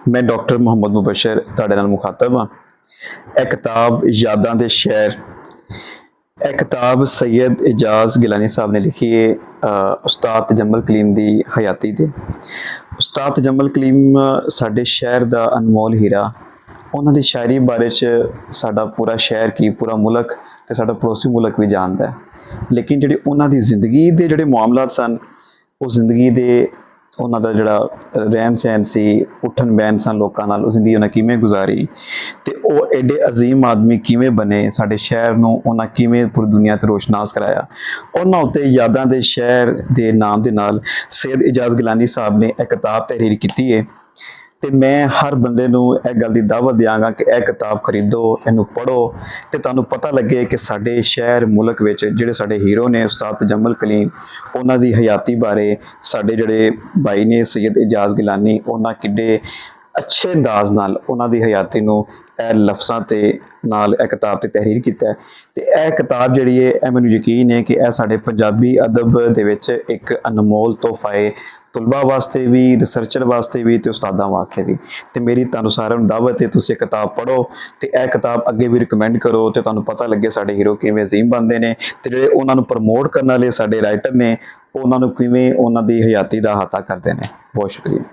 मैं डॉक्टर मोहम्मद मुबशर तुहाडे नाल मुखातब हाँ। ਇਹ किताब यादां दे शहर, ਇਹ किताब सैयद एजाज गिलानी साहब ने लिखी है उस्ताद तजम्मल कलीम दी हयाती ते। उस्ताद तजम्मल कलीम साडे शहर दा अनमोल हीरा, उन्हां दी शायरी बारे च साडा पूरा शहर की पूरा मुल्क ते साडा पड़ोसी मुल्क भी जानदा है। लेकिन जिहड़ी उन्हां दी जिंदगी दे जिहड़े मामलात सन, वो जिंदगी दे उन्हां दा जिहड़ा रहन सहन सी, उठन बैन सन लोकां नाल, जिंदगी उन्हें किवें गुजारी ते ਉਹ एडे अजीम आदमी किवें बने, साडे शहर ਨੂੰ ਉਹਨਾਂ ਕਿਵੇਂ ਪੂਰੀ ਦੁਨੀਆ ਤੇ ਰੋਸ਼ਨਾਸ ਕਰਾਇਆ। ਉਹਨਾਂ ਉੱਤੇ ਯਾਦਾਂ ਦੇ ਸ਼ਹਿਰ ਦੇ ਨਾਮ ਦੇ ਨਾਲ ਸੈयद ਇਜਾਜ਼ ਗਿਲਾਨੀ ਸਾਹਿਬ ਨੇ ਇੱਕ ਕਿਤਾਬ ਤਹਿਰੀਰ ਕੀਤੀ ਹੈ ਤੇ ਮੈਂ ਹਰ ਬੰਦੇ ਨੂੰ ਇਹ ਗੱਲ ਦੀ ਦਾਵਤ ਦਿਆਂਗਾ ਕਿ ਇਹ ਕਿਤਾਬ ਖਰੀਦੋ, ਇਹਨੂੰ ਪੜ੍ਹੋ ਤੇ ਤੁਹਾਨੂੰ ਪਤਾ ਲੱਗੇ ਕਿ ਸਾਡੇ ਸ਼ਹਿਰ ਮੁਲਕ ਵਿੱਚ ਜਿਹੜੇ ਸਾਡੇ ਹੀਰੋ ਨੇ ਉਸਤਾਦ ਤਜਮਲ ਕਲੀਮ, ਉਹਨਾਂ ਦੀ ਹਯਾਤੀ ਬਾਰੇ ਸਾਡੇ ਜਿਹੜੇ ਭਾਈ ਨੇ ਸੈयद ਇਜਾਜ਼ ਗਿਲਾਨੀ, ਉਹਨਾਂ ਕਿੱਡੇ अच्छे अंदाज नाल उन्हां दी हयाती नूं ਇਹ ਲਫ਼ਜ਼ਾਂ ਤੇ ਨਾਲ ਇਹ ਕਿਤਾਬ ਤੇ ਤਹਿਰੀਰ ਕੀਤਾ ਹੈ ਤੇ ਇਹ ਕਿਤਾਬ ਜਿਹੜੀ ਹੈ ਇਹ ਮੈਨੂੰ ਯਕੀਨ ਹੈ ਕਿ ਇਹ ਸਾਡੇ ਪੰਜਾਬੀ ਅਦਬ ਦੇ ਵਿੱਚ ਇੱਕ ਅਨਮੋਲ ਤੋਹਫਾ ਹੈ, ਤੁਲਬਾ ਵਾਸਤੇ ਵੀ, ਰਿਸਰਚਰ ਵਾਸਤੇ ਵੀ ਤੇ ਉਸਤਾਦਾਂ ਵਾਸਤੇ ਵੀ। ਤੇ ਮੇਰੀ ਤੁਹਾਨੂੰ ਸਾਰਿਆਂ ਨੂੰ ਦਾਵਤ ਹੈ ਤੁਸੀਂ ਇਹ ਕਿਤਾਬ ਪੜ੍ਹੋ ਤੇ ਇਹ ਕਿਤਾਬ ਅੱਗੇ ਵੀ ਰਿਕਮੈਂਡ ਕਰੋ ਤੇ ਤੁਹਾਨੂੰ ਪਤਾ ਲੱਗੇ ਸਾਡੇ ਹੀਰੋ ਕਿਵੇਂ ਅਜ਼ੀਮ ਬਣਦੇ ਨੇ ਤੇ ਜਿਹੜੇ ਉਹਨਾਂ ਨੂੰ ਪ੍ਰਮੋਟ ਕਰਨ ਵਾਲੇ ਸਾਡੇ ਰਾਈਟਰ ਨੇ ਉਹਨਾਂ ਨੂੰ ਕਿਵੇਂ ਉਹਨਾਂ ਦੀ ਹਯਾਤੀ ਦਾ ਅਹਾਤਾ ਕਰਦੇ ਨੇ। ਬਹੁਤ ਸ਼ੁਕਰੀਆ।